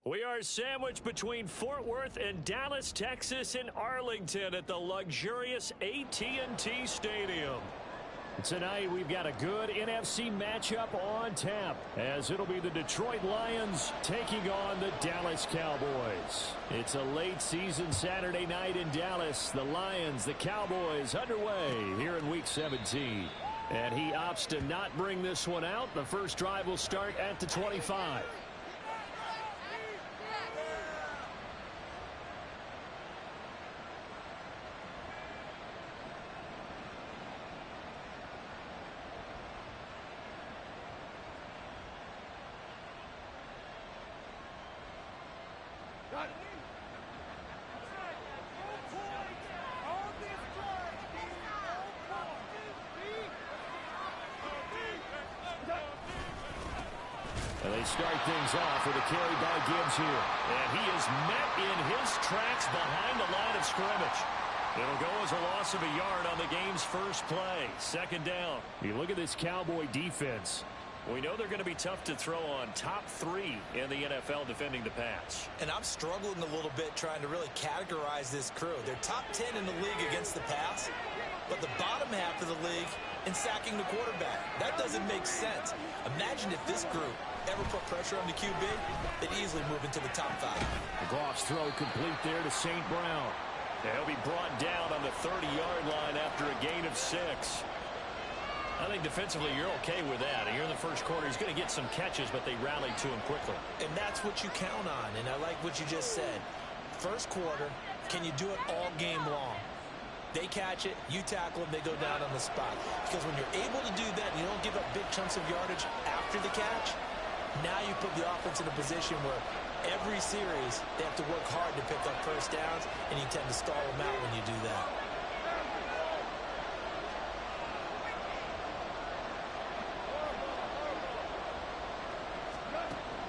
We are sandwiched between Fort Worth and Dallas, Texas, and Arlington at the luxurious AT&T Stadium. Tonight, we've got a good NFC matchup on tap, as it'll be the Detroit Lions taking on the Dallas Cowboys. It's a late season Saturday night in Dallas. The Lions, the Cowboys underway here in Week 17. And he opts to not bring this one out. The first drive will start at the 25. And they start things off with a carry by Gibbs here. And he is met in his tracks behind the line of scrimmage. It'll go as a loss of a yard on the game's first play. Second down. You look at this Cowboy defense. We know they're going to be tough to throw on. Top 3 in the NFL defending the pass. And I'm struggling a little bit trying to really categorize this crew. They're top 10 in the league against the pass, but the bottom half of the league in sacking the quarterback. That doesn't make sense. Imagine if this group ever put pressure on the QB, they'd easily move into the top 5. The Goff's throw complete there to St. Brown. He'll be brought down on the 30-yard line after a gain of 6. I think defensively you're okay with that. Here in the first quarter, he's going to get some catches, but they rallied to him quickly. And that's what you count on, and I like what you just said. First quarter, can you do it all game long? They catch it, you tackle them, they go down on the spot. Because when you're able to do that and you don't give up big chunks of yardage after the catch, now you put the offense in a position where every series they have to work hard to pick up first downs, and you tend to stall them out when you do that.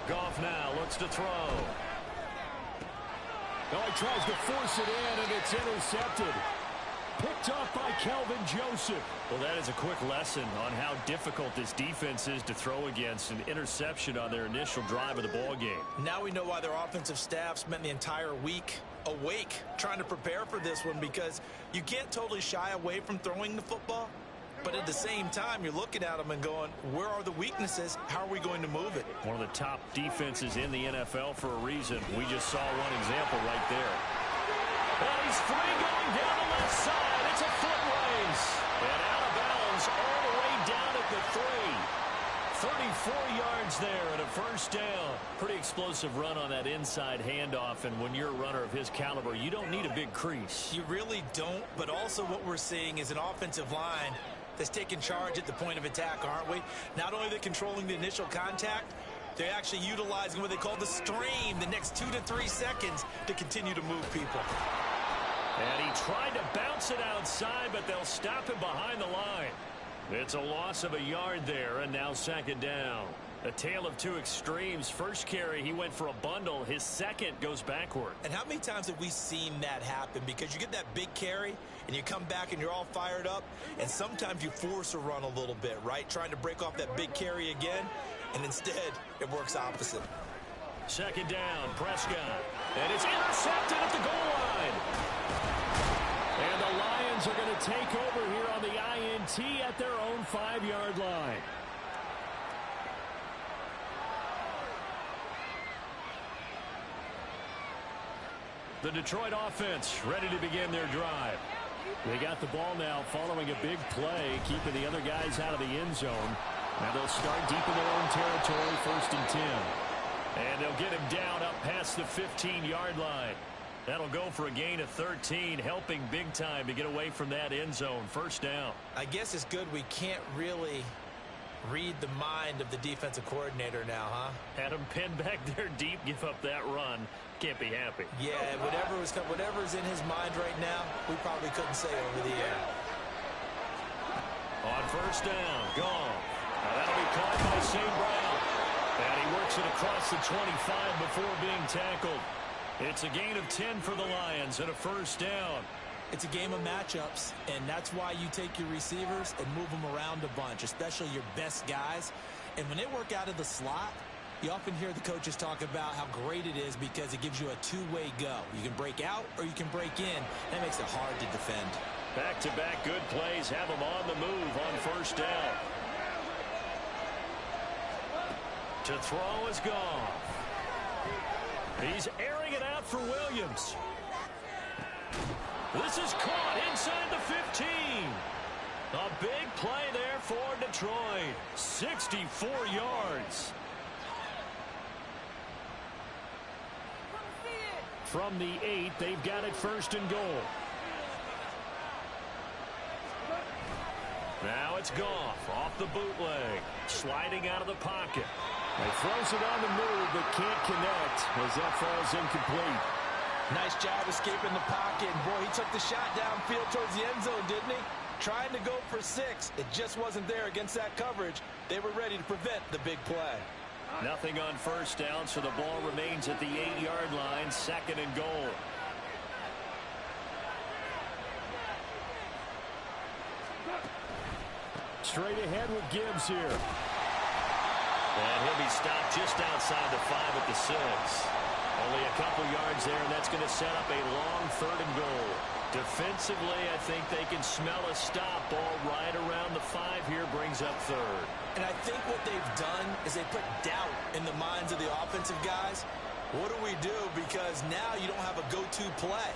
Goff now looks to throw. Oh, he tries to force it in, and it's intercepted. Picked off by Kelvin Joseph. Well, that is a quick lesson on how difficult this defense is to throw against. An interception on their initial drive of the ball game. Now we know why their offensive staff spent the entire week awake trying to prepare for this one, because you can't totally shy away from throwing the football. But at the same time, you're looking at them and going, where are the weaknesses? How are we going to move it? One of the top defenses in the NFL for a reason. We just saw one example right there. And he's free going down the left side. It's a foot race. And out of bounds all the way down at the 3. 34 yards there and a first down. Pretty explosive run on that inside handoff. And when you're a runner of his caliber, you don't need a big crease. You really don't. But also what we're seeing is an offensive line that's taking charge at the point of attack, aren't we? Not only are they controlling the initial contact, they're actually utilizing what they call the stream, the next 2 to 3 seconds, to continue to move people. And he tried to bounce it outside, but they'll stop him behind the line. It's a loss of a yard there, and now second down. A tale of two extremes. First carry, he went for a bundle. His second goes backward. And how many times have we seen that happen? Because you get that big carry, and you come back and you're all fired up, and sometimes you force a run a little bit, right? Trying to break off that big carry again, and instead it works opposite. Second down, Prescott. And it's intercepted at the goal line. And the Lions are going to take over here on the INT at their own 5-yard line. The Detroit offense ready to begin their drive. They got the ball now following a big play, keeping the other guys out of the end zone. Now they'll start deep in their own territory, 1st and 10. And they'll get him down up past the 15-yard line. That'll go for a gain of 13, helping big time to get away from that end zone. First down. I guess it's good we can't really read the mind of the defensive coordinator now, huh? Had him pinned back there deep, give up that run. Can't be happy. Yeah, whatever's in his mind right now, we probably couldn't say over the air. On first down, gone. Now that'll be caught by St. Brown. And he works it across the 25 before being tackled. It's a gain of 10 for the Lions and a first down. It's a game of matchups, and that's why you take your receivers and move them around a bunch, especially your best guys. And when they work out of the slot, You often hear the coaches talk about how great it is because it gives you a two-way go. You can break out or you can break in. That makes it hard to defend. Back-to-back good plays have him on the move on first down. To throw is gone. He's airing it out for Williams. This is caught inside the 15. A big play there for Detroit. 64 yards. From the 8, they've got it first and goal. Now it's Goff off the bootleg. Sliding out of the pocket. He throws it on the move but can't connect as that falls incomplete. Nice job escaping the pocket. And boy, he took the shot downfield towards the end zone, didn't he? Trying to go for 6. It just wasn't there against that coverage. They were ready to prevent the big play. Nothing on first down, so the ball remains at the 8-yard line, second and goal. Straight ahead with Gibbs here. And he'll be stopped just outside the 5 at the 6. Only a couple yards there, and that's going to set up a long third and goal. Defensively, I think they can smell a stop. Ball right around the 5 here, brings up third. And I think what they've done is they put doubt in the minds of the offensive guys. What do we do? Because now you don't have a go-to play.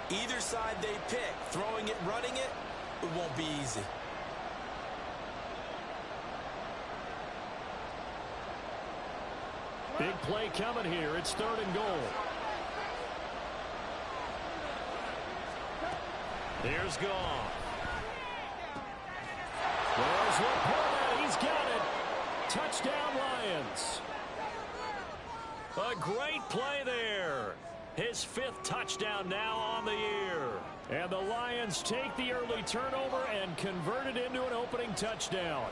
Either side they pick, throwing it, running it, it won't be easy. Big play coming here. It's third and goal. Here's Goff. There's Laporta. He's got it. Touchdown, Lions. A great play there. His 5th touchdown now on the year. And the Lions take the early turnover and convert it into an opening touchdown.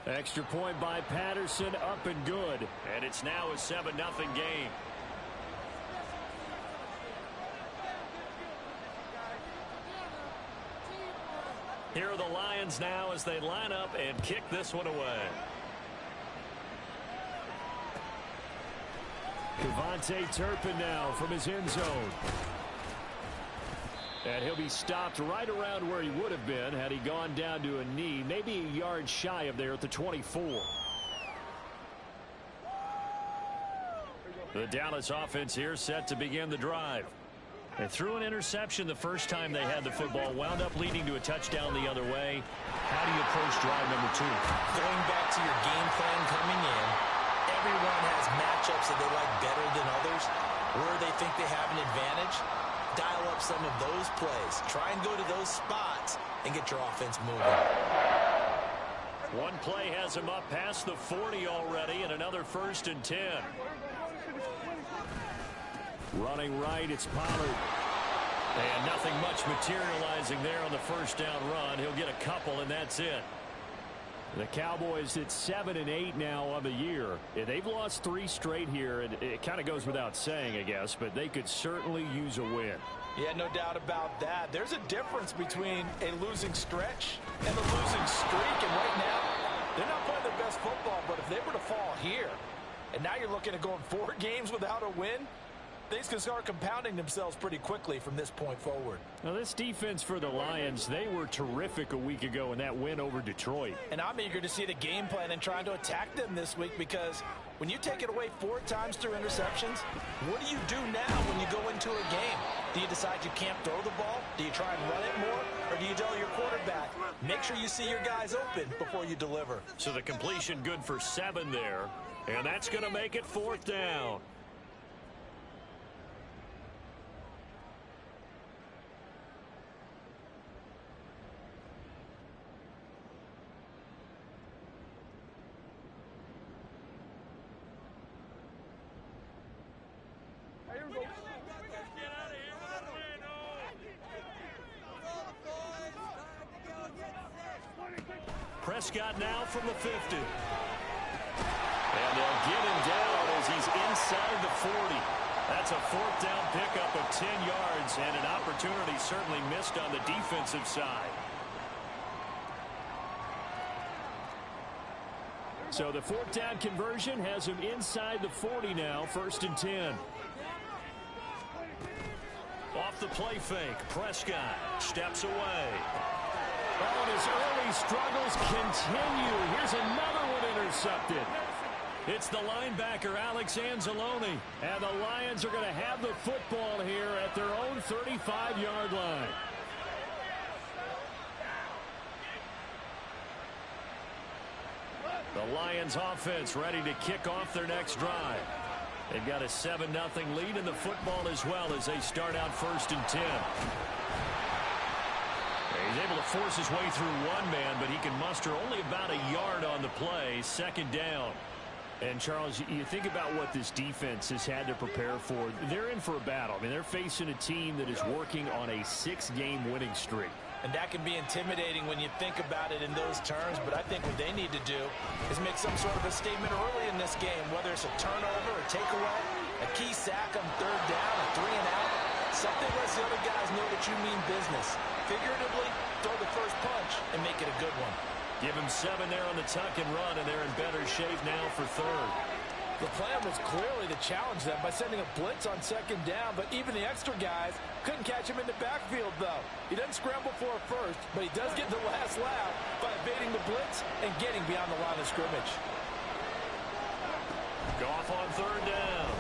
Extra point by Patterson, up and good. And it's now a 7-0 game. Here are the Lions now as they line up and kick this one away. Devontae Turpin now from his end zone. And he'll be stopped right around where he would have been had he gone down to a knee, maybe a yard shy of there at the 24. The Dallas offense here set to begin the drive. They threw an interception the first time they had the football, wound up leading to a touchdown the other way. How do you approach drive number 2? Going back to your game plan coming in, everyone has matchups that they like better than others. Where they think they have an advantage, dial up some of those plays. Try and go to those spots and get your offense moving. One play has him up past the 40 already, and another 1st and 10. Running right, it's Pollard. And nothing much materializing there on the first down run. He'll get a couple, and that's it. The Cowboys at 7-8 now on the year. They've lost 3 straight here, and it kind of goes without saying, I guess, but they could certainly use a win. Yeah, no doubt about that. There's a difference between a losing stretch and a losing streak, and right now, they're not playing their best football, but if they were to fall here, and now you're looking at going 4 games without a win, things can start compounding themselves pretty quickly from this point forward. Now, this defense for the Lions, they were terrific a week ago in that win over Detroit. And I'm eager to see the game plan and trying to attack them this week, because when you take it away 4 times through interceptions, what do you do now when you go into a game? Do you decide you can't throw the ball? Do you try and run it more? Or do you tell your quarterback, make sure you see your guys open before you deliver? So the completion good for 7 there, and that's going to make it 4th down. Prescott now from the 50. And they'll get him down as he's inside the 40. That's a 4th down pickup of 10 yards, and an opportunity certainly missed on the defensive side. So the fourth down conversion has him inside the 40 now, 1st and 10. Off the play fake, Prescott steps away. Oh, and his early struggles continue. Here's another one intercepted. It's the linebacker, Alex Anzalone. And the Lions are going to have the football here at their own 35-yard line. The Lions offense ready to kick off their next drive. They've got a 7-0 lead in the football as well as they start out 1st and 10. He's able to force his way through one man, but he can muster only about a yard on the play, 2nd down. And, Charles, you think about what this defense has had to prepare for. They're in for a battle. I mean, they're facing a team that is working on a 6-game winning streak. And that can be intimidating when you think about it in those terms, but I think what they need to do is make some sort of a statement early in this game, whether it's a turnover, a takeaway, a key sack on 3rd down, a 3-and-out. Something lets the other guys know that you mean business. Figuratively, throw the first punch and make it a good one. Give him 7 there on the tuck and run, and they're in better shape now for 3rd. The plan was clearly to challenge them by sending a blitz on 2nd down, but even the extra guys couldn't catch him in the backfield, though. He doesn't scramble for a first, but he does get the last laugh by evading the blitz and getting beyond the line of scrimmage. Goff on 3rd down.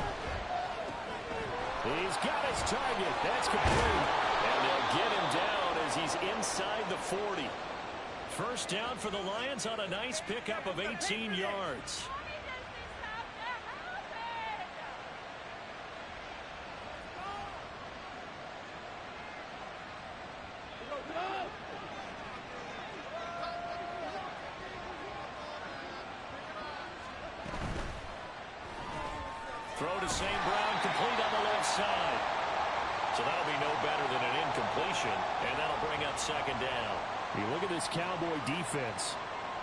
He's got his target. That's complete. And they'll get him down as he's inside the 40. 1st down for the Lions on a nice pickup of 18 yards. Throw to St. Brown, complete on the left side. So that'll be no better than an incompletion, and that'll bring up 2nd down. You look at this Cowboy defense.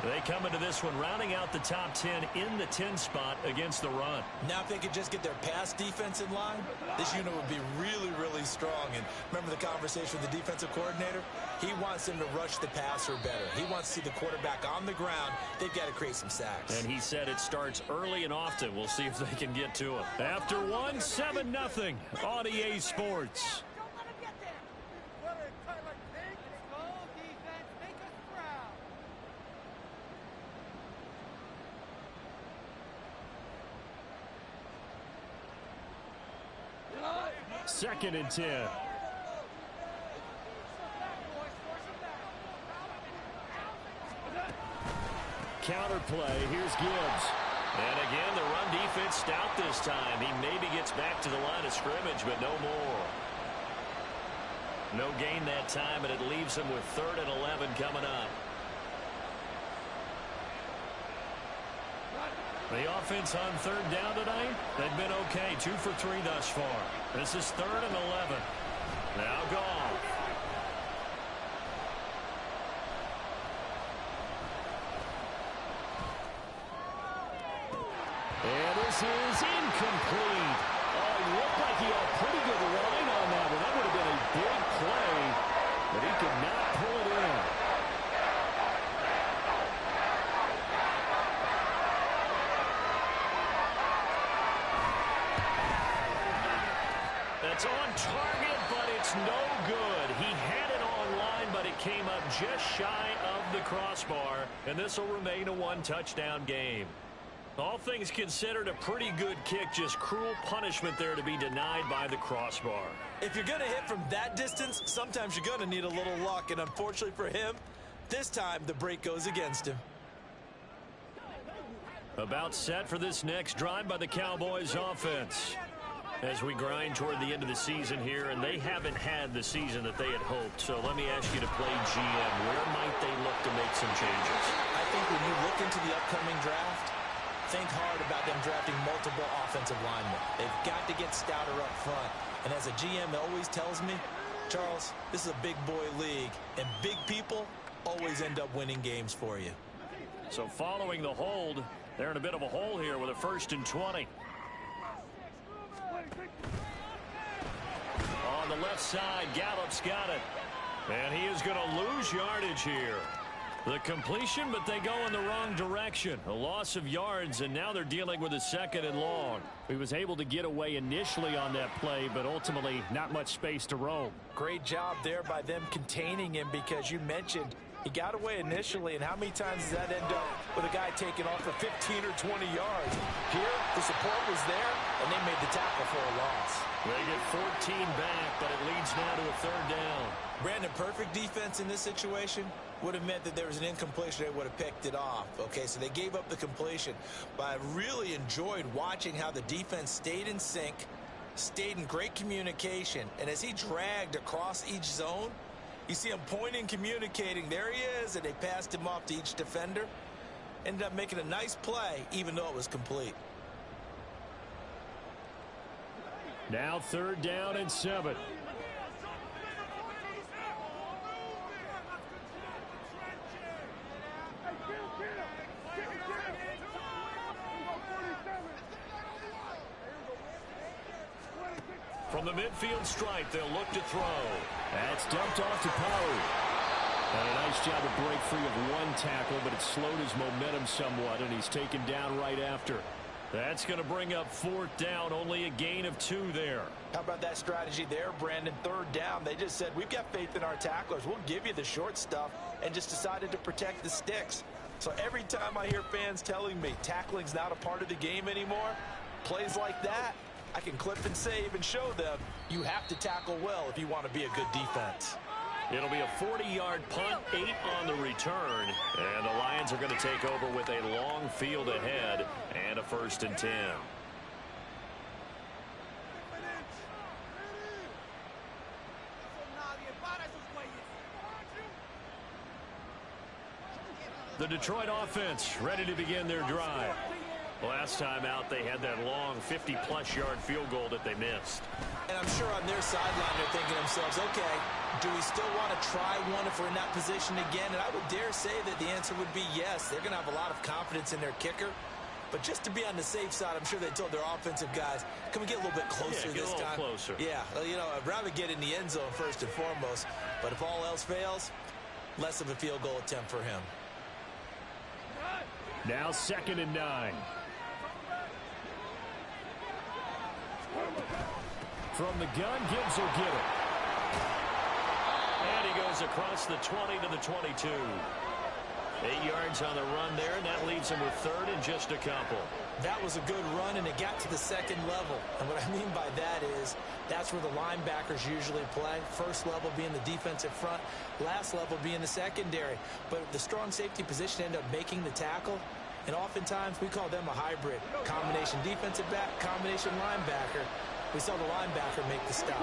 They come into this one rounding out the top 10 in the 10 spot against the run. Now if they could just get their pass defense in line, this unit would be really, really strong. And remember the conversation with the defensive coordinator? He wants them to rush the passer better. He wants to see the quarterback on the ground. They've got to create some sacks. And he said it starts early and often. We'll see if they can get to him. After 7-0 on EA Sports. Second and 10. Counter play. Here's Gibbs. And again, the run defense stout this time. He maybe gets back to the line of scrimmage, but no more. No gain that time, and it leaves him with 3rd and 11 coming up. The offense on 3rd down tonight, they've been okay. 2 for 3 thus far. This is 3rd and 11. Now Goff. And this is incomplete. Oh, he looked like he had a pretty good line on that one. That would have been a big play, but he could not pull it in. It's on target, but it's no good. He had it on line, but it came up just shy of the crossbar, and this will remain a 1-touchdown game. All things considered, a pretty good kick, just cruel punishment there to be denied by the crossbar. If you're going to hit from that distance, sometimes you're going to need a little luck, and unfortunately for him, this time the break goes against him. About set for this next drive by the Cowboys offense. As we grind toward the end of the season here, and they haven't had the season that they had hoped. So let me ask you to play GM. Where might they look to make some changes? I think when you look into the upcoming draft, think hard about them drafting multiple offensive linemen. They've got to get stouter up front. And as a GM always tells me, Charles, this is a big boy league, and big people always end up winning games for you. So following the hold, they're in a bit of a hole here with a 1st and 20. On the left side, Gallup's got it. And he is going to lose yardage here. The completion, but they go in the wrong direction. A loss of yards, and now they're dealing with a 2nd and long. He was able to get away initially on that play, but ultimately not much space to roam. Great job there by them containing him, because you mentioned he got away initially, and how many times does that end up with a guy taking off for 15 or 20 yards? Here, the support was there, and they made the tackle for a loss. They get 14 back, but it leads now to a 3rd down. Brandon, perfect defense in this situation would have meant that there was an incompletion. They would have picked it off. Okay, so they gave up the completion. But I really enjoyed watching how the defense stayed in sync, stayed in great communication. And as he dragged across each zone, you see him pointing, communicating. There he is, and they passed him off to each defender. Ended up making a nice play, even though it was complete. Now 3rd down and 7. From the midfield stripe, they'll look to throw. That's dumped off to Pollard. And a nice job to break free of one tackle, but it slowed his momentum somewhat, and he's taken down right after. That's going to bring up 4th down, only a gain of 2 there. How about that strategy there, Brandon? 3rd down, they just said, we've got faith in our tacklers. We'll give you the short stuff, and just decided to protect the sticks. So every time I hear fans telling me tackling's not a part of the game anymore, plays like that, I can clip and save and show them you have to tackle well if you want to be a good defense. It'll be a 40-yard punt, 8 on the return, and the Lions are going to take over with a long field ahead and a 1st and 10. The Detroit offense ready to begin their drive. Last time out, they had that long 50-plus yard field goal that they missed. And I'm sure on their sideline they're thinking to themselves, okay, do we still want to try one if we're in that position again? And I would dare say that the answer would be yes. They're going to have a lot of confidence in their kicker. But just to be on the safe side, I'm sure they told their offensive guys, can we get a little bit closer this time? Closer. Yeah, you know, I'd rather get in the end zone first and foremost. But if all else fails, less of a field goal attempt for him. Now 2nd and 9. From the gun, Gibbs will get it. And he goes across the 20 to the 22. 8 yards on the run there, and that leaves him with 3rd and just a couple. That was a good run, and it got to the 2nd level. And what I mean by that is that's where the linebackers usually play. First level being the defensive front, last level being the secondary. But the strong safety position ended up making the tackle, and oftentimes we call them a hybrid. Combination defensive back, combination linebacker. We saw the linebacker make the stop.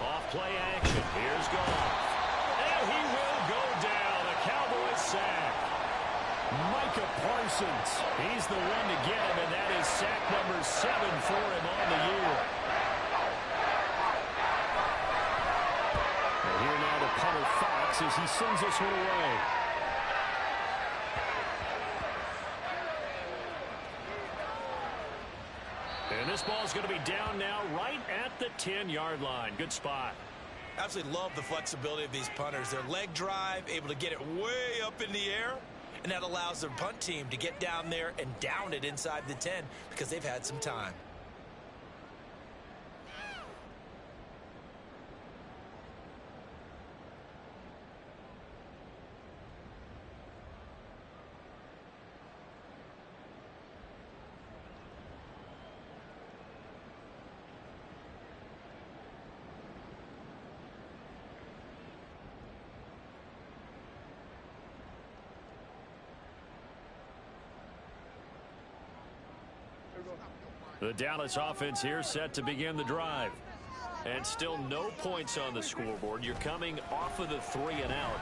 Off-play action. Here's Goff. And he will go down. A Cowboys sack. Micah Parsons. He's the one to get him, and that is sack number 7 for him on the year. And here now to punter Fox as he sends this one away. And this ball's going to be down now right at the 10-yard line. Good spot. Absolutely love the flexibility of these punters. Their leg drive, able to get it way up in the air, and that allows their punt team to get down there and down it inside the 10 because they've had some time. The Dallas offense here set to begin the drive. And still no points on the scoreboard. You're coming off of the 3 and out.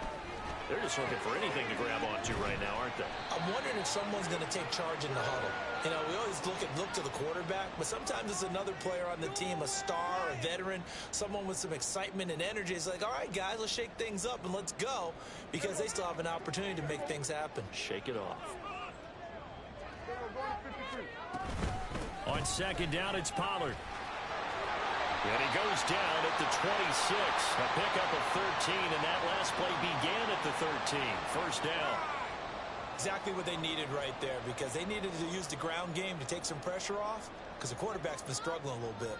They're just looking for anything to grab onto right now, aren't they? I'm wondering if someone's going to take charge in the huddle. You know, we always look to the quarterback, but sometimes it's another player on the team, a star, a veteran, someone with some excitement and energy. It's like, all right, guys, let's shake things up and let's go, because they still have an opportunity to make things happen. Shake it off. On 2nd down, it's Pollard. And he goes down at the 26. A pickup of 13, and that last play began at the 13. First down. Exactly what they needed right there, because they needed to use the ground game to take some pressure off, because the quarterback's been struggling a little bit.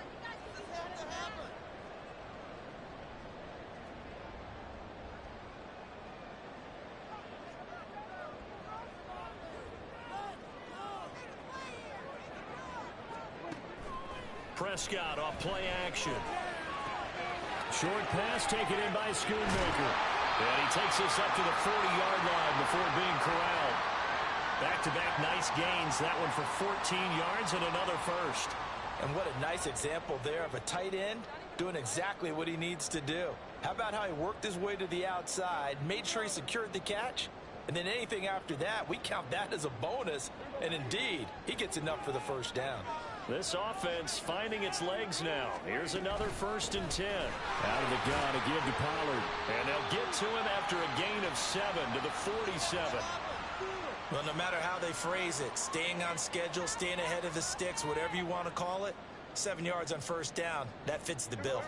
Prescott off play action. Short pass taken in by Schoonmaker. And he takes us up to the 40-yard line before being corralled. Back-to-back nice gains. That one for 14 yards and another first. And what a nice example there of a tight end doing exactly what he needs to do. How about how he worked his way to the outside, made sure he secured the catch, and then anything after that, we count that as a bonus. And indeed, he gets enough for the first down. This offense finding its legs now. Here's another 1st and 10. Out of the gun to give to Pollard. And they'll get to him after a gain of 7 to the 47. Well, no matter how they phrase it, staying on schedule, staying ahead of the sticks, whatever you want to call it, 7 yards on first down, that fits the bill.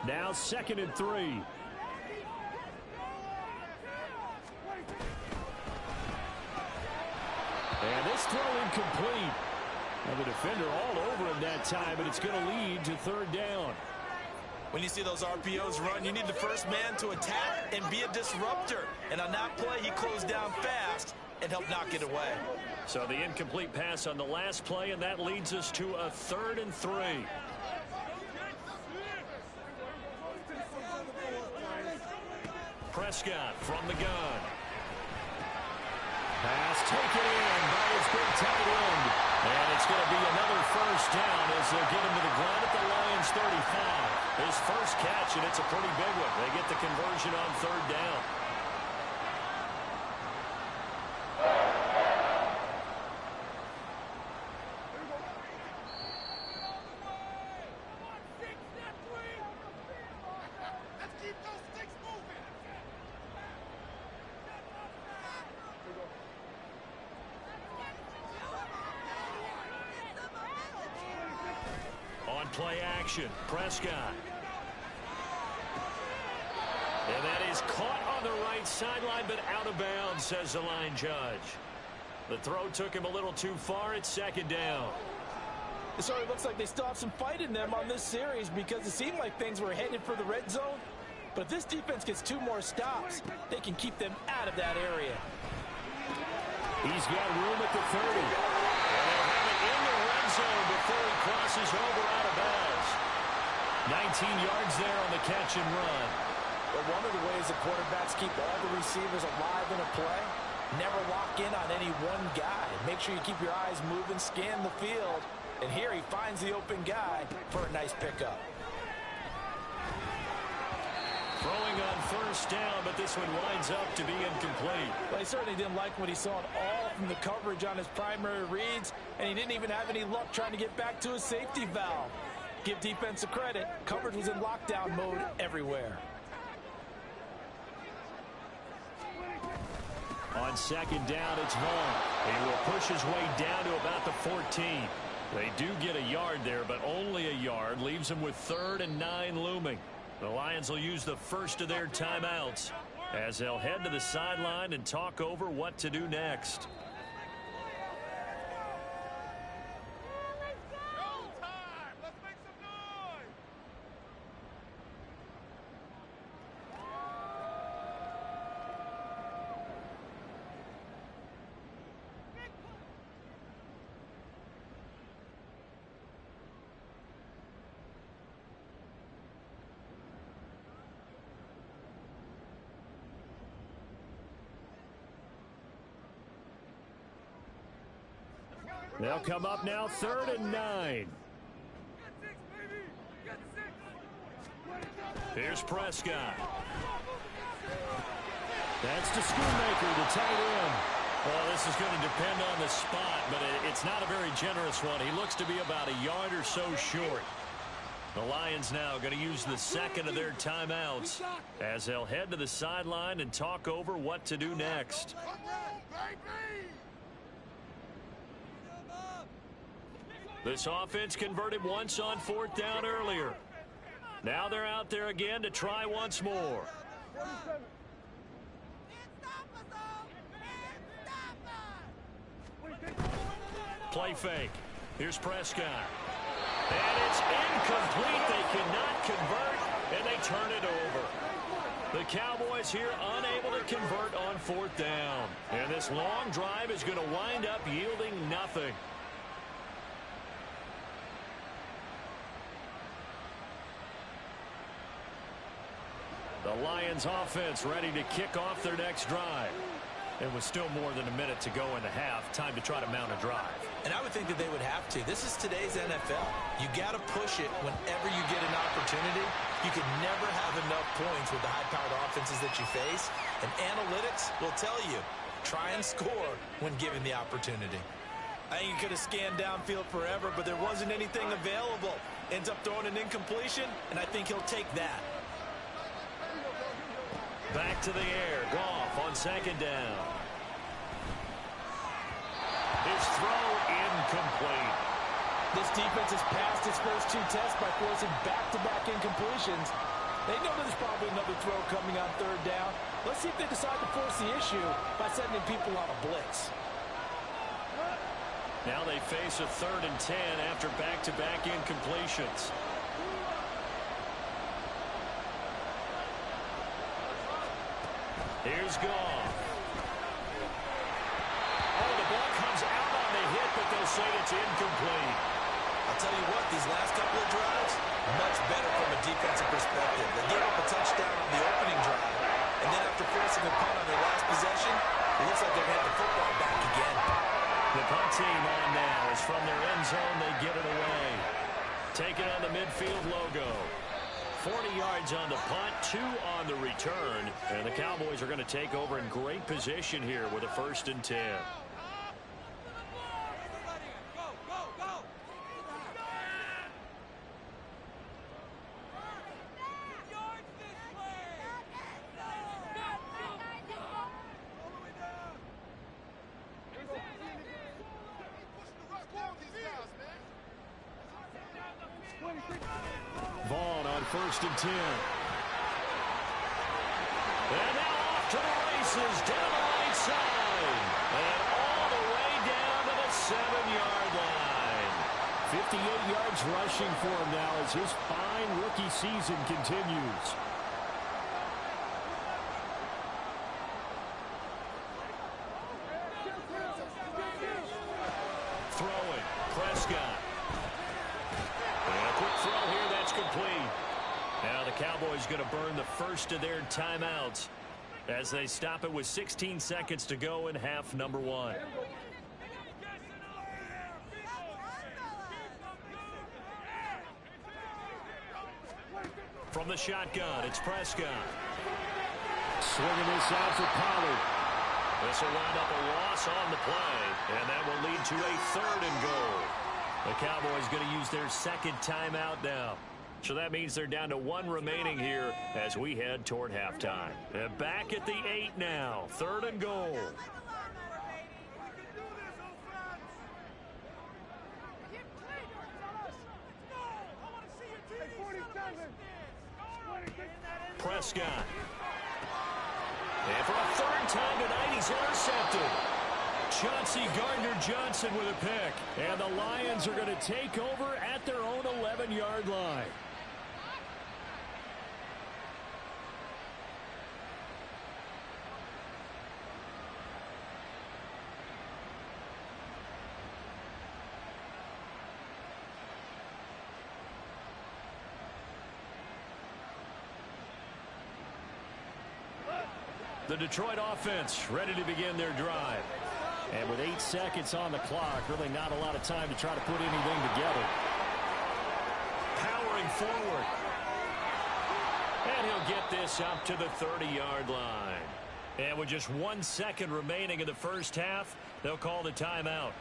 Now 2nd and 3. And this throw incomplete. Now the defender all over him that time, but it's going to lead to 3rd down. When you see those RPOs run, you need the first man to attack and be a disruptor. And on that play, he closed down fast and helped knock it away. So the incomplete pass on the last play, and that leads us to a 3rd and 3. Prescott from the gun. Pass taken in by his big tight end. And it's going to be another first down as they'll get him to the ground at the Lions 35. His first catch, and it's a pretty big one. They get the conversion on 3rd down. Play action. Prescott. And that is caught on the right sideline, but out of bounds, says the line judge. The throw took him a little too far. It's 2nd down. So it looks like they still have some fight in them on this series, because it seemed like things were headed for the red zone. But if this defense gets 2 more stops, they can keep them out of that area. He's got room at the 30. And they'll have it in the red zone before he crosses over out of bounds. 19 yards there on the catch and run. Well, one of the ways the quarterbacks keep all the receivers alive in a play, never lock in on any one guy. Make sure you keep your eyes moving, scan the field. And here he finds the open guy for a nice pickup. Throwing on 1st down, but this one winds up to be incomplete. Well, he certainly didn't like what he saw at all from the coverage on his primary reads, and he didn't even have any luck trying to get back to his safety valve. Give defense a credit. Coverage was in lockdown mode everywhere. On 2nd down, it's Vaughn. He will push his way down to about the 14. They do get a yard there, but only a yard. Leaves them with 3rd and 9 looming. The Lions will use the first of their timeouts as they'll head to the sideline and talk over what to do next. They'll come up now 3rd and 9. Here's Prescott. That's to Schoonmaker, the tight end. Well, this is going to depend on the spot, but it's not a very generous one. He looks to be about a yard or so short. The Lions now going to use the 2nd of their timeouts as they'll head to the sideline and talk over what to do next. This offense converted once on 4th down earlier. Now they're out there again to try once more. Play fake. Here's Prescott. And it's incomplete. They cannot convert, and they turn it over. The Cowboys here unable to convert on fourth down. And this long drive is going to wind up yielding nothing. The Lions offense ready to kick off their next drive. It was still more than a minute to go in the half. Time to try to mount a drive. And I would think that they would have to. This is today's NFL. You got to push it whenever you get an opportunity. You can never have enough points with the high-powered offenses that you face. And analytics will tell you, try and score when given the opportunity. I think you could have scanned downfield forever, but there wasn't anything available. Ends up throwing an incompletion, and I think he'll take that. Back to the air. Goff on second down. His throw incomplete. This defense has passed its first two tests by forcing back-to-back incompletions. They know there's probably another throw coming on third down. Let's see if they decide to force the issue by sending people on a blitz. Now they face a 3rd and 10 after back-to-back incompletions. Here's Goff. Oh, the ball comes out on the hit, but they'll say it's incomplete. I'll tell you what, these last couple of drives, much better from a defensive perspective. They gave up a touchdown on the opening drive, and then after forcing a punt on their last possession, it looks like they've had the football back again. The punt team on now is from their end zone. They get it away. Taking on the midfield logo. 40 yards on the punt, 2 on the return. And the Cowboys are going to take over in great position here with a 1st and 10. Vaughn on 1st and 10. And now off to the races down the right side. And all the way down to the 7-yard line. 58 yards rushing for him now as his fine rookie season continues. Throwing, Prescott. And a quick throw here, that's complete. Now the Cowboys going to burn the first of their timeouts as they stop it with 16 seconds to go in half number 1. From the shotgun, it's Prescott. Swinging this out for Pollard. This will wind up a loss on the play, and that will lead to a 3rd and goal. The Cowboys going to use their 2nd timeout now. So that means they're down to 1 remaining here as we head toward halftime. And back at the 8 now, 3rd and goal. Prescott. And for a 3rd time tonight, he's intercepted. Chauncey Gardner-Johnson with a pick. And the Lions are going to take over at their own 11-yard line. The Detroit offense ready to begin their drive. And with 8 seconds on the clock, really not a lot of time to try to put anything together. Powering forward. And he'll get this up to the 30-yard line. And with just 1 second remaining in the first half, they'll call the timeout.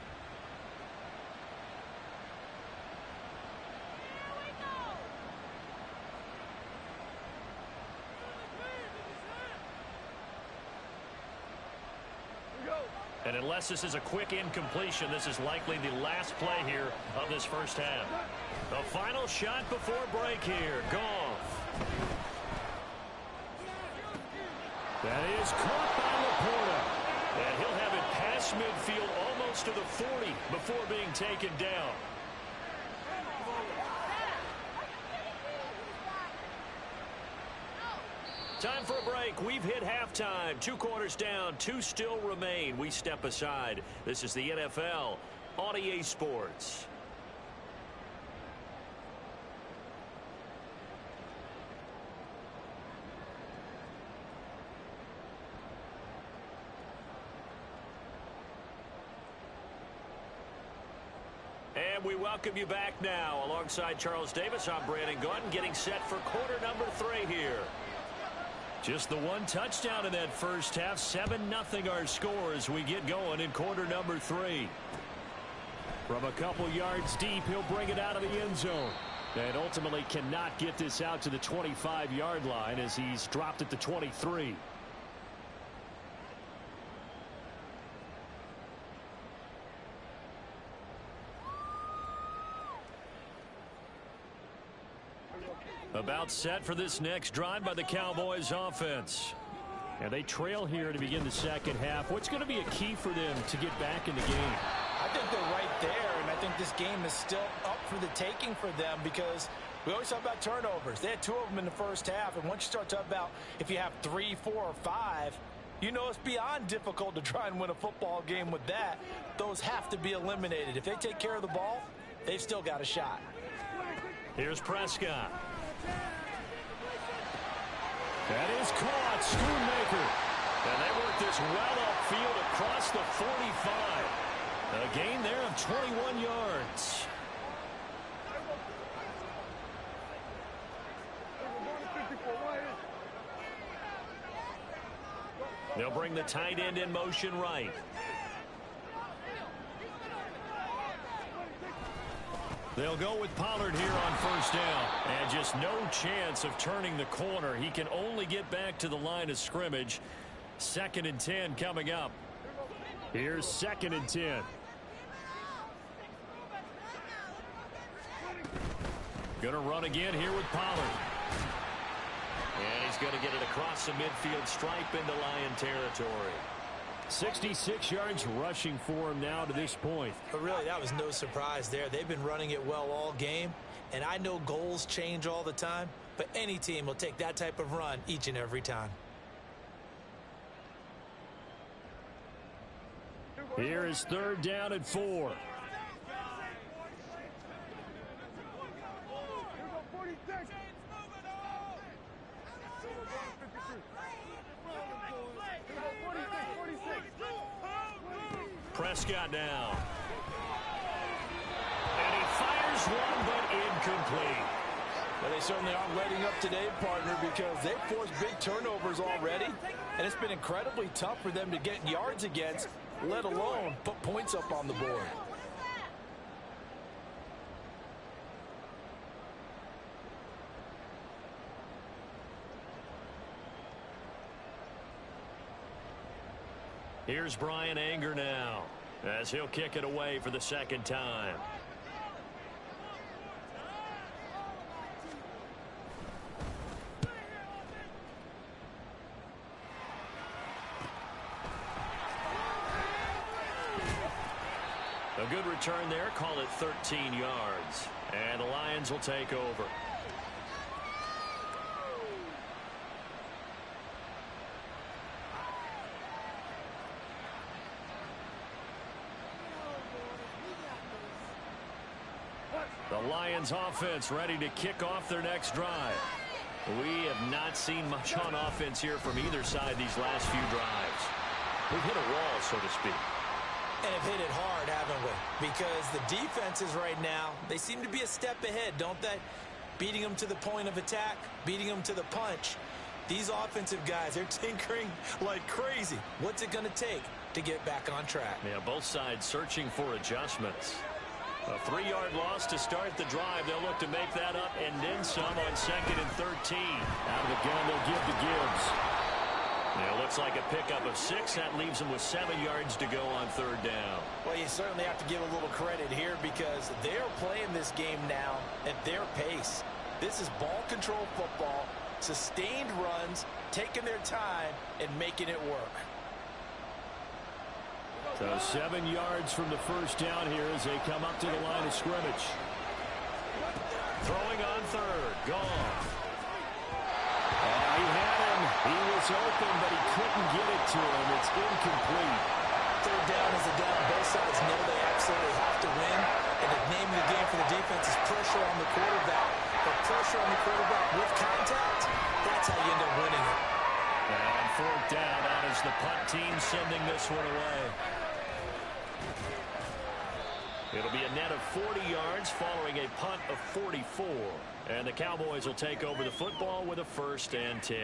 And unless this is a quick incompletion, this is likely the last play here of this first half. The final shot before break here. Goff. That is caught by Laporta. And he'll have it past midfield almost to the 40 before being taken down. Time for a break. We've hit halftime. 2 quarters down. 2 still remain. We step aside. This is the NFL on EA Sports. And we welcome you back now. Alongside Charles Davis, I'm Brandon Gunn, getting set for quarter number 3 here. Just the 1 touchdown in that first half. 7-0 our score as we get going in quarter number 3. From a couple yards deep, he'll bring it out of the end zone. And ultimately cannot get this out to the 25-yard line as he's dropped at the 23. About set for this next drive by the Cowboys offense. And they trail here to begin the second half. What's going to be a key for them to get back in the game? I think they're right there, and I think this game is still up for the taking for them because we always talk about turnovers. They had 2 of them in the first half, and once you start talking about if you have 3, 4, or 5, you know it's beyond difficult to try and win a football game with that. Those have to be eliminated. If they take care of the ball, they've still got a shot. Here's Prescott. That is caught. Schoonmaker. And they work this well upfield across the 45. A gain there of 21 yards. They'll bring the tight end in motion right. They'll go with Pollard here on first down. And just no chance of turning the corner. He can only get back to the line of scrimmage. 2nd and 10 coming up. Here's 2nd and 10. Going to run again here with Pollard. And he's going to get it across the midfield stripe into Lion territory. 66 yards rushing for him now to this point. But really, that was no surprise there. They've been running it well all game. And I know goals change all the time, but any team will take that type of run each and every time. Here is 3rd down and 4. Prescott now. And he fires one, but incomplete. Well, they certainly aren't letting up today, partner, because they've forced big turnovers already, and it's been incredibly tough for them to get yards against, let alone put points up on the board. Here's Brian Anger now as he'll kick it away for the 2nd time. A good return there. Call it 13 yards. And the Lions will take over. The Lions offense ready to kick off their next drive. We have not seen much on offense here from either side these last few drives. We've hit a wall, so to speak. And have hit it hard, haven't we? Because the defenses right now, they seem to be a step ahead, don't they? Beating them to the point of attack, beating them to the punch. These offensive guys, they're tinkering like crazy. What's it going to take to get back on track? Yeah, both sides searching for adjustments. A 3-yard loss to start the drive. They'll look to make that up and then some on 2nd and 13. Out of the gun, they'll give to Gibbs. Yeah, looks like a pickup of 6. That leaves them with 7 yards to go on 3rd down. Well, you certainly have to give a little credit here because they're playing this game now at their pace. This is ball control football, sustained runs, taking their time, and making it work. So 7 yards from the first down here as they come up to the line of scrimmage. Throwing on third. Gone. He had him. He was open, but he couldn't get it to him. It's incomplete. Third down is a down. Both sides know they absolutely have to win. And the name of the game for the defense is pressure on the quarterback. But pressure on the quarterback with contact, that's how you end up winning it. And fourth down, that is the punt team sending this one away. It'll be a net of 40 yards following a punt of 44. And the Cowboys will take over the football with a 1st and 10.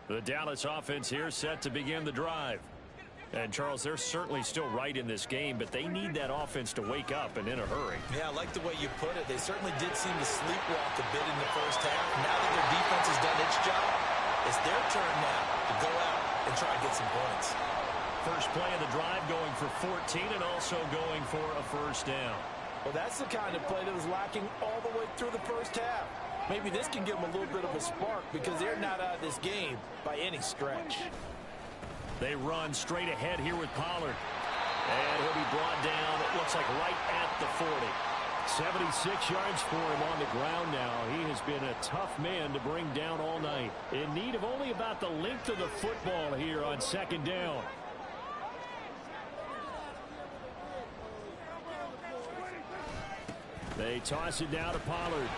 The Dallas offense here set to begin the drive. And, Charles, they're certainly still right in this game, but they need that offense to wake up and in a hurry. Yeah, I like the way you put it. They certainly did seem to sleepwalk a bit in the first half. Now that their defense has done its job, it's their turn now to go out and try to get some points. First play of the drive going for 14 and also going for a 1st down. Well, that's the kind of play that was lacking all the way through the first half. Maybe this can give them a little bit of a spark because they're not out of this game by any stretch. They run straight ahead here with Pollard. And he'll be brought down, it looks like right at the 40. 76 yards for him on the ground now. He has been a tough man to bring down all night. In need of only about the length of the football here on 2nd down. They toss it down to Pollard.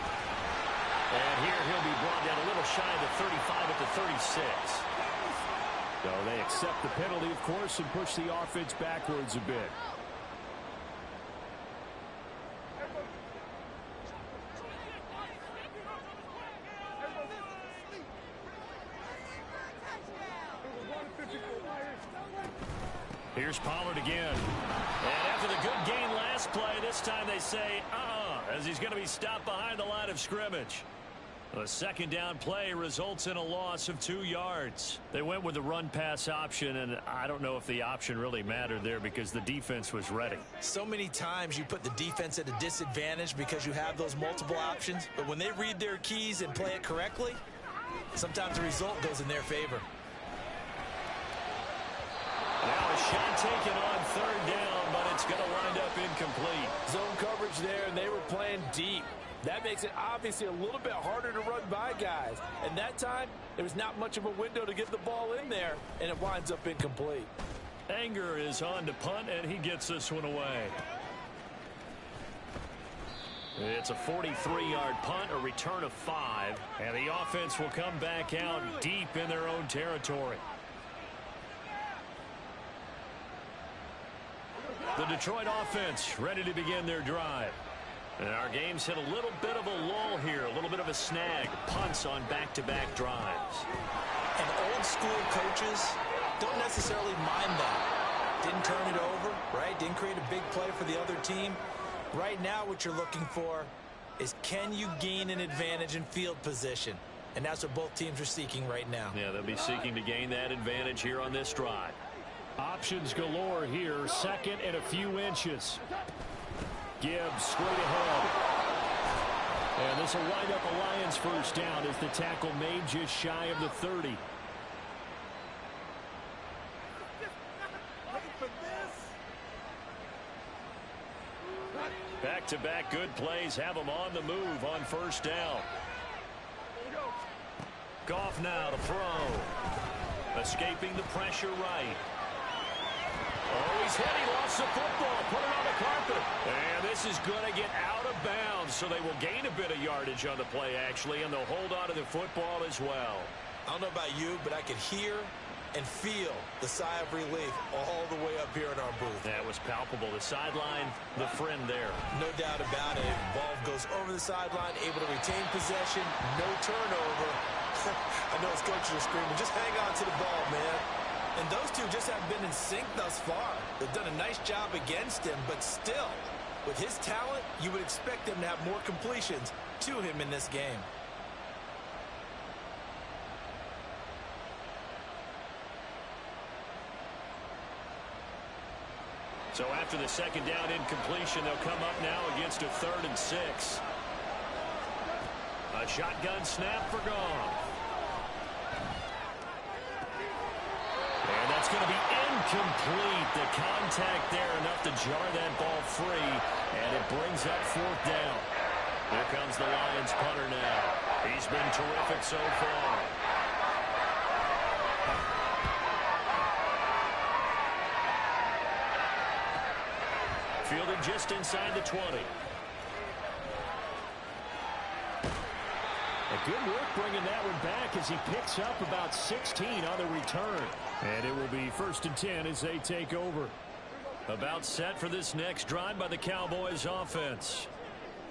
And here he'll be brought down a little shy of the 35 at the 36. So they accept the penalty, of course, and push the offense backwards a bit. Here's Pollard again. And after the good gain last play, this time they say, as he's going to be stopped behind the line of scrimmage. The 2nd down play results in a loss of 2 yards. They went with the run-pass option, and I don't know if the option really mattered there because the defense was ready. So many times you put the defense at a disadvantage because you have those multiple options, but when they read their keys and play it correctly, sometimes the result goes in their favor. Now a shot taken on 3rd down, but it's going to wind up incomplete. Zone coverage there, and they were playing deep. That makes it obviously a little bit harder to run by guys. And that time, there was not much of a window to get the ball in there, and it winds up incomplete. Anger is on to punt, and he gets this one away. It's a 43-yard punt, a return of 5, and the offense will come back out deep in their own territory. The Detroit offense ready to begin their drive. And our game's hit a little bit of a lull here, a little bit of a snag. Punts on back-to-back drives. And old school coaches don't necessarily mind that. Didn't turn it over, right? Didn't create a big play for the other team. Right now what you're looking for is can you gain an advantage in field position? And that's what both teams are seeking right now. Yeah, they'll be seeking to gain that advantage here on this drive. Options galore here, 2nd and a few inches. Gibbs straight ahead. And this will wind up a Lions 1st down as the tackle made just shy of the 30. Back-to-back good plays have them on the move on 1st down. Goff now to throw. Escaping the pressure right. Oh, he's hit. He lost the football. Put it on the carpet. And this is going to get out of bounds, so they will gain a bit of yardage on the play, actually, and they'll hold on to the football as well. I don't know about you, but I could hear and feel the sigh of relief all the way up here in our booth. That was palpable. The sideline, the friend there. No doubt about it. Ball goes over the sideline, able to retain possession, no turnover. I know his coaches are screaming, just hang on to the ball, man. And those two just haven't been in sync thus far. They've done a nice job against him, but still, with his talent, you would expect him to have more completions to him in this game. So after the second down incompletion, they'll come up now against a 3rd and 6. A shotgun snap for Goff. And that's going to be incomplete. The contact there enough to jar that ball free, and it brings up 4th down. Here comes the Lions punter now. He's been terrific so far. Fielding just inside the 20. Good work bringing that one back as he picks up about 16 on the return. And it will be 1st and 10 as they take over. About set for this next drive by the Cowboys offense.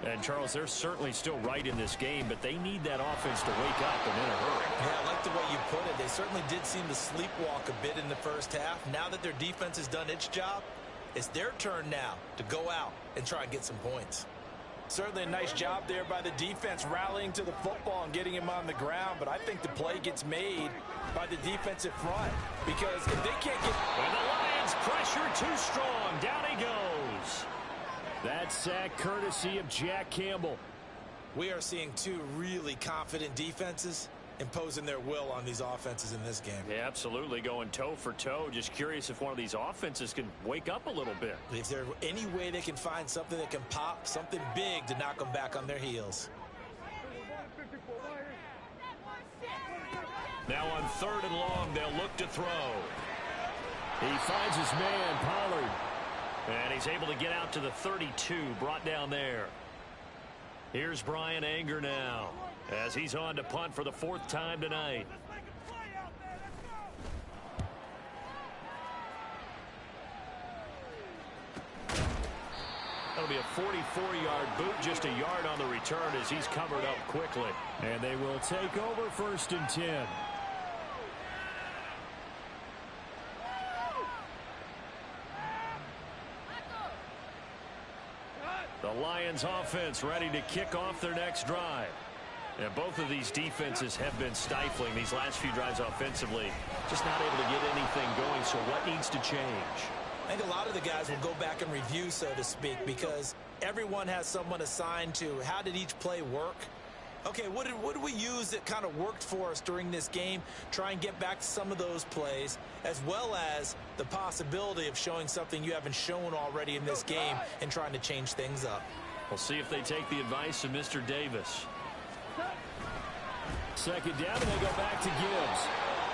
And, Charles, they're certainly still right in this game, but they need that offense to wake up and in a hurry. Yeah, I like the way you put it. They certainly did seem to sleepwalk a bit in the first half. Now that their defense has done its job, it's their turn now to go out and try and get some points. Certainly a nice job there by the defense rallying to the football and getting him on the ground, but I think the play gets made by the defensive front because if they can't get... And the Lions pressure too strong. Down he goes. That sack courtesy of Jack Campbell. We are seeing two really confident defenses imposing their will on these offenses in this game. Yeah, absolutely, going toe for toe. Just curious if one of these offenses can wake up a little bit. If there's any way they can find something that can pop, something big to knock them back on their heels. Now on 3rd and long, they'll look to throw. He finds his man, Pollard. And he's able to get out to the 32, brought down there. Here's Brian Anger now, as he's on to punt for the 4th time tonight. That'll be a 44-yard boot, just a yard on the return as he's covered up quickly. And they will take over 1st and 10. The Lions offense ready to kick off their next drive. And both of these defenses have been stifling these last few drives offensively. Just not able to get anything going, so what needs to change? I think a lot of the guys will go back and review, so to speak, because everyone has someone assigned to how did each play work. Okay, what did we use that kind of worked for us during this game? Try and get back to some of those plays, as well as the possibility of showing something you haven't shown already in this game and trying to change things up. We'll see if they take the advice of Mr. Davis. 2nd down, and they go back to Gibbs.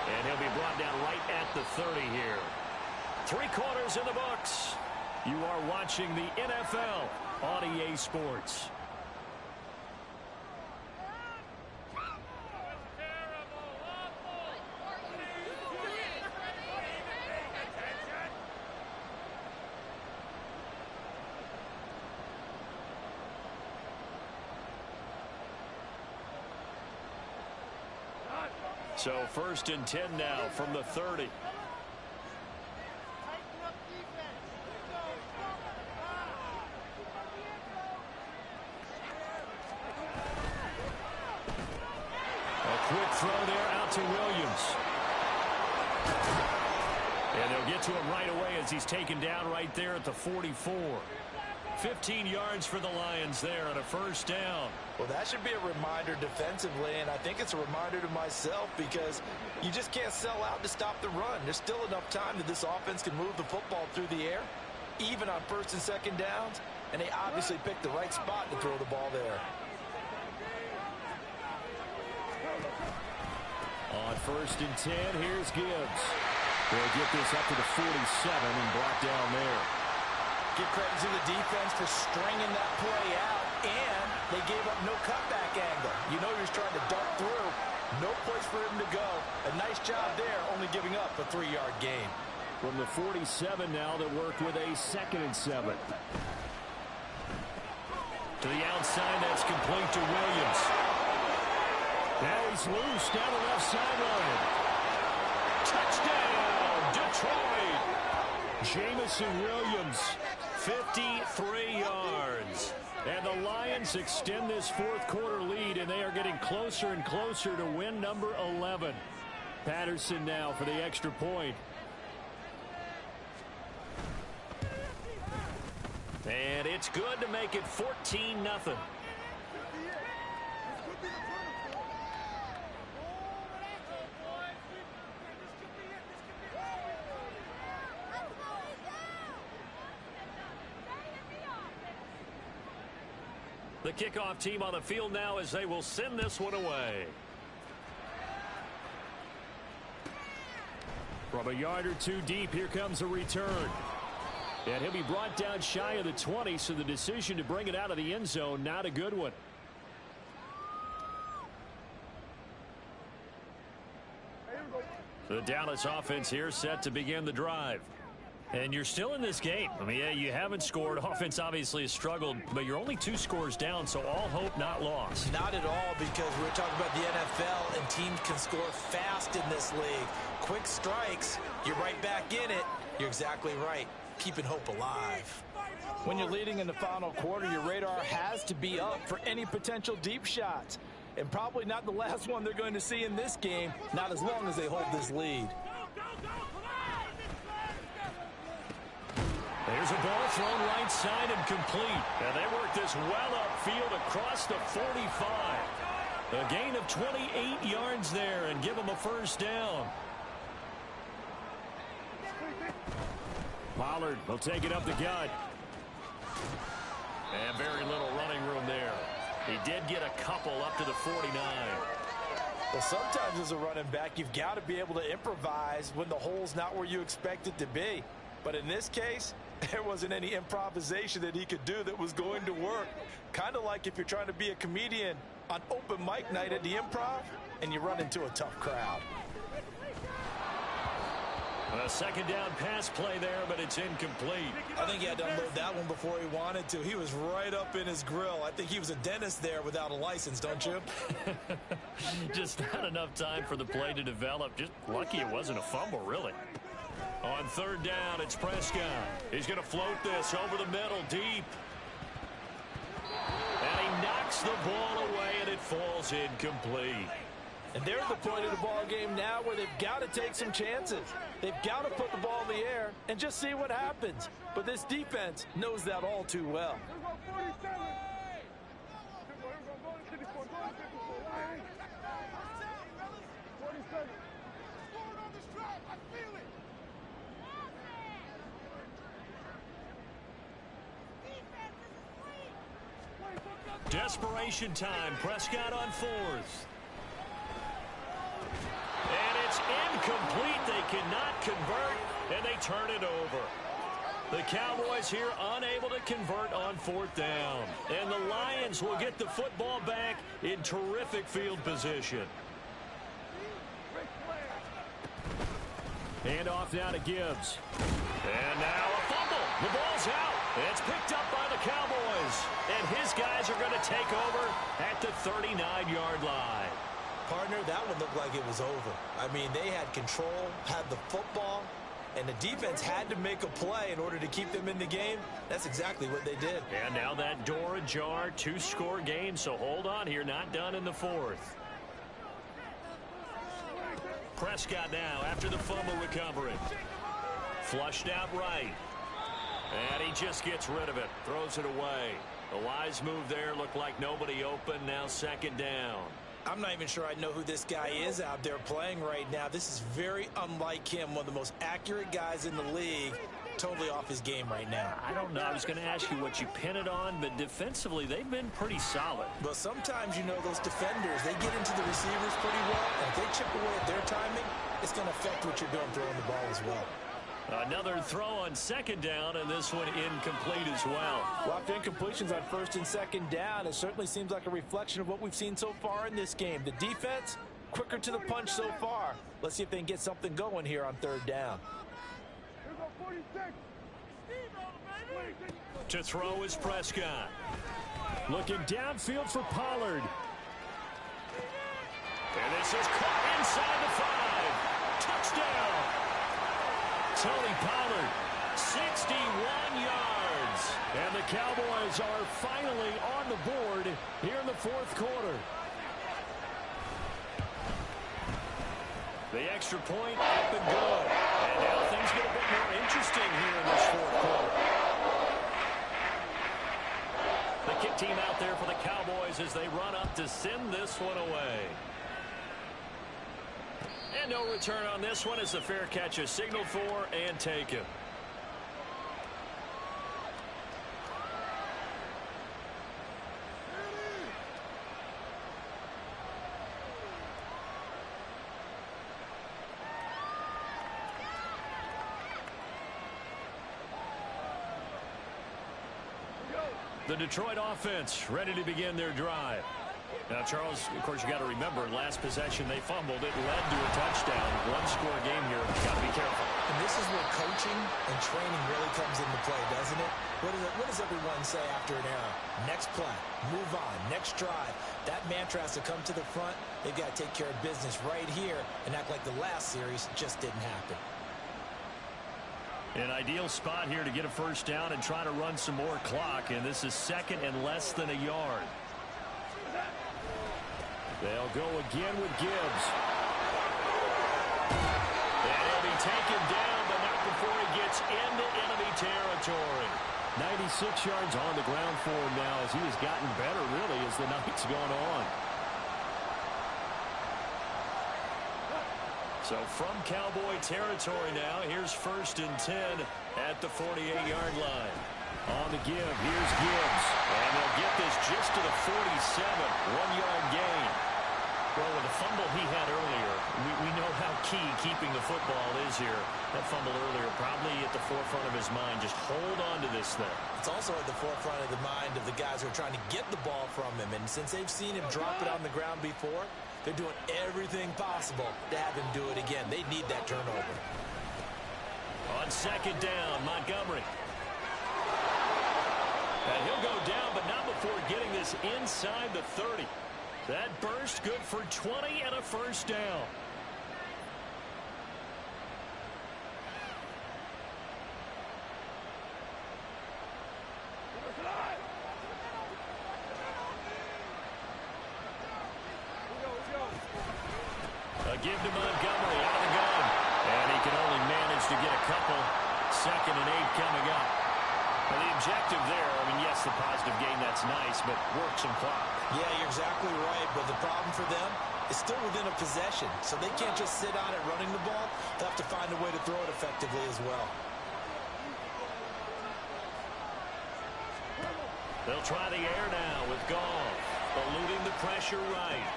And he'll be brought down right at the 30 here. 3 quarters in the books. You are watching the NFL on EA Sports. So 1st and 10 now from the 30. A quick throw there out to Williams. And they'll get to him right away as he's taken down right there at the 44. 15 yards for the Lions there on a 1st down. Well, that should be a reminder defensively, and I think it's a reminder to myself because you just can't sell out to stop the run. There's still enough time that this offense can move the football through the air, even on 1st and 2nd downs, and they obviously picked the right spot to throw the ball there. On 1st and 10, here's Gibbs. They'll get this up to the 47 and brought down there. Give credit to the defense for stringing that play out, and they gave up no cutback angle. You know he was trying to dart through. No place for him to go. A nice job there, only giving up a 3-yard gain. From the 47 now, they work with a 2nd and 7. To the outside, that's complete to Williams. Now he's loose down the left sideline. Touchdown, Detroit! Jamison Williams, 53 yards. And the Lions extend this 4th quarter lead, and they are getting closer and closer to win number 11. Patterson now for the extra point. And it's good to make it 14-0. The kickoff team on the field now as they will send this one away. From a yard or two deep, here comes a return. And he'll be brought down shy of the 20, so the decision to bring it out of the end zone, not a good one. The Dallas offense here set to begin the drive. And you're still in this game. I mean, yeah, you haven't scored. Offense obviously has struggled, but you're only 2 scores down, so all hope not lost. Not at all, because we're talking about the NFL, and teams can score fast in this league. Quick strikes, you're right back in it. You're exactly right. Keeping hope alive. When you're leading in the final quarter, your radar has to be up for any potential deep shots. And probably not the last one they're going to see in this game, not as long as they hold this lead. There's a ball thrown right side and complete. And they work this well upfield across the 45. A gain of 28 yards there and give them a first down. Pollard will take it up the gut. And very little running room there. He did get a couple up to the 49. Well, sometimes as a running back, you've got to be able to improvise when the hole's not where you expect it to be. But in this case, there wasn't any improvisation that he could do that was going to work. Kind of like if you're trying to be a comedian on open mic night at the Improv and you run into a tough crowd. A second down pass play there, but it's incomplete. I think he had to unload that one before he wanted to. He was right up in his grill. I think he was a dentist there without a license, don't you? Just not enough time for the play to develop. Just lucky it wasn't a fumble, really. On third down, it's Prescott. He's going to float this over the middle, deep. And he knocks the ball away, and it falls incomplete. And they're at the point of the ball game now where they've got to take some chances. They've got to put the ball in the air and just see what happens. But this defense knows that all too well. Desperation time. Prescott on 4th. And it's incomplete. They cannot convert, and they turn it over. The Cowboys here unable to convert on 4th down. And the Lions will get the football back in terrific field position. Hand off now to Gibbs. And now a fumble. The ball's out. It's picked up by the Cowboys. And his guys are going to take over at the 39-yard line. Partner, that one looked like it was over. I mean, they had control, had the football, and the defense had to make a play in order to keep them in the game. That's exactly what they did. And now that door ajar, 2-score game, so hold on here, not done in the 4th. Prescott now after the fumble recovery. Flushed out right. And he just gets rid of it, throws it away. The wise move there, looked like nobody open, now second down. I'm not even sure I know who this guy is out there playing right now. This is very unlike him, one of the most accurate guys in the league. Totally off his game right now. I don't know. I was going to ask you what you pin it on, but defensively, they've been pretty solid. Well, sometimes, you know, those defenders, they get into the receivers pretty well, and if they chip away at their timing, it's going to affect what you're doing throwing the ball as well. Another throw on second down, and this one incomplete as well. Well, after incompletions on first and second down, it certainly seems like a reflection of what we've seen so far in this game. The defense, quicker to the punch so far. Let's see if they can get something going here on third down. To throw is Prescott. Looking downfield for Pollard. And this is caught inside the 5. Touchdown. Tony Pollard, 61 yards. And the Cowboys are finally on the board here in the 4th quarter. The extra point up and good. And now things get a bit more interesting here in this 4th quarter. the kick team out there for the Cowboys as they run up to send this one away. And no return on this one as the fair catch is signaled for and taken. The Detroit offense ready to begin their drive. Now, Charles, of course, you got to remember, last possession they fumbled. It led to a touchdown. One-score game here. Got to be careful. And this is where coaching and training really comes into play, doesn't it? What does everyone say after an error? Next play, move on, next drive. That mantra has to come to the front. They've got to take care of business right here and act like the last series just didn't happen. An ideal spot here to get a first down and try to run some more clock, and this is second and less than a yard. They'll go again with Gibbs. And he'll be taken down, but not before he gets into enemy territory. 96 yards on the ground for him now as he has gotten better, really, as the night's gone on. So from Cowboy territory now, here's 1st and 10 at the 48-yard line. On the give, here's Gibbs. And they'll get this just to the 47, 1-yard gain. Well, with the fumble he had earlier, we know how key keeping the football is here. That fumble earlier probably at the forefront of his mind. Just hold on to this thing. It's also at the forefront of the mind of the guys who are trying to get the ball from him. And since they've seen him drop it on the ground before, they're doing everything possible to have him do it again. They need that turnover. On 2nd down, Montgomery. And he'll go down, but not before getting this inside the 30. That burst good for 20 and a first down. A give to Montgomery out of the gun. And he can only manage to get a couple. 2nd and 8 coming up. Well, the objective there, I mean, yes, the positive gain, that's nice, but work some clock. Yeah, you're exactly right, but the problem for them is still within a possession, so they can't just sit on it running the ball. They'll have to find a way to throw it effectively as well. They'll try the air now with Gall, eluding the pressure right.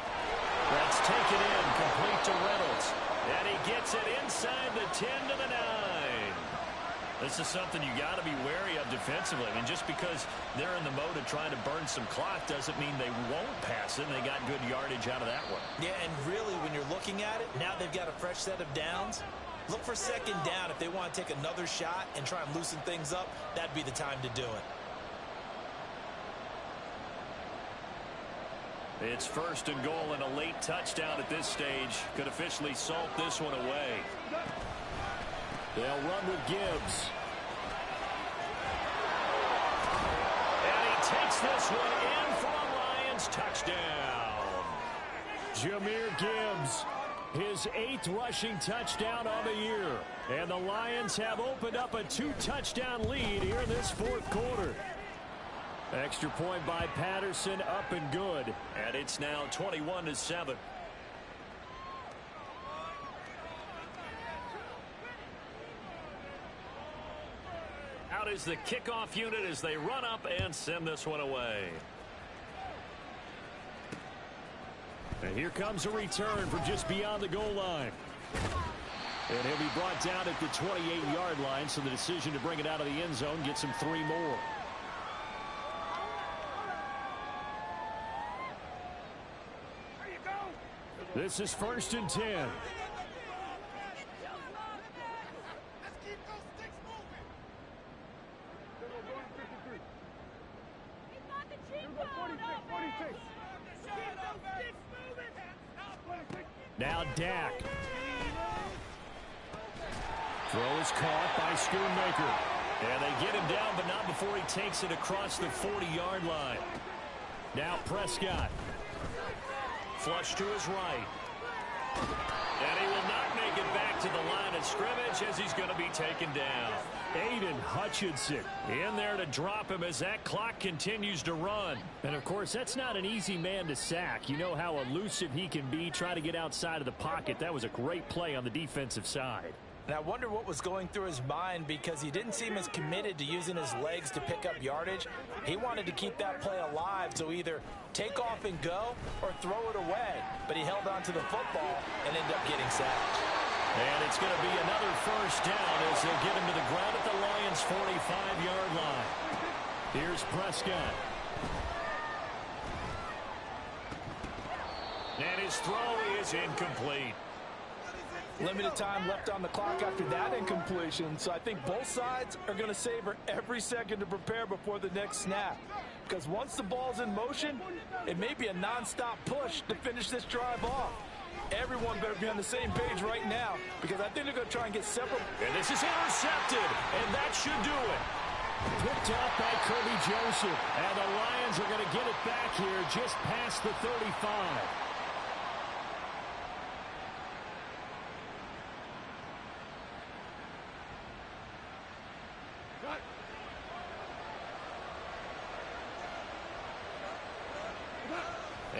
That's taken in, complete to Reynolds, and he gets it inside the 10 to the 9. This is something you got to be wary of defensively. I mean, just because they're in the mode of trying to burn some clock doesn't mean they won't pass it. They got good yardage out of that one. Yeah, and really, when you're looking at it, now they've got a fresh set of downs. Look for 2nd down. If they want to take another shot and try and loosen things up, that'd be the time to do it. It's 1st and goal, and a late touchdown at this stage could officially salt this one away. They'll run with Gibbs. And he takes this one in for a Lions touchdown. Jahmyr Gibbs, his 8th rushing touchdown of the year. And the Lions have opened up a 2-touchdown lead here in this 4th quarter. Extra point by Patterson, up and good. And it's now 21-7. Out is the kickoff unit as they run up and send this one away. And here comes a return from just beyond the goal line. And he'll be brought down at the 28-yard line, so the decision to bring it out of the end zone gets him 3 more. This is 1st and 10. Now Dak. Throw is caught by Schoonmaker. And they get him down, but not before he takes it across the 40-yard line. Now Prescott. Flush to his right. And he will not make it back to the line of scrimmage as he's going to be taken down. Aiden Hutchinson in there to drop him as that clock continues to run. And, of course, that's not an easy man to sack. You know how elusive he can be, try to get outside of the pocket. That was a great play on the defensive side. And I wonder what was going through his mind, because he didn't seem as committed to using his legs to pick up yardage. He wanted to keep that play alive, so either take off and go or throw it away. But he held on to the football and ended up getting sacked. And it's going to be another first down as they get him to the ground at the Lions' 45-yard line. Here's Prescott. And his throw is incomplete. Limited time left on the clock after that incompletion, so I think both sides are going to savor every second to prepare before the next snap. Because once the ball's in motion, it may be a non-stop push to finish this drive off. Everyone better be on the same page right now, because I think they're going to try and get several. And this is intercepted, and that should do it. Picked up by Kirby Joseph, and the Lions are going to get it back here just past the 35.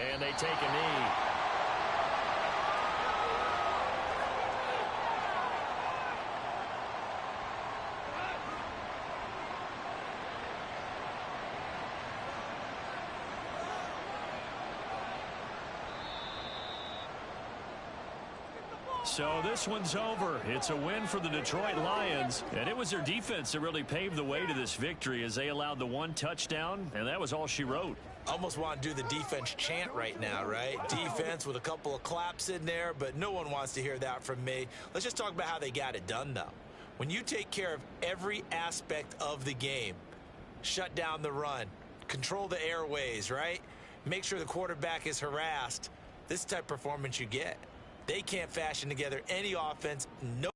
And they take a knee. So this one's over. It's a win for the Detroit Lions, and it was their defense that really paved the way to this victory as they allowed the one touchdown, and that was all she wrote. Almost want to do the defense chant right now, right? Defense with a couple of claps in there, but no one wants to hear that from me. Let's just talk about how they got it done, though. When you take care of every aspect of the game, shut down the run, control the airways, right? Make sure the quarterback is harassed. This type of performance you get. They can't fashion together any offense. No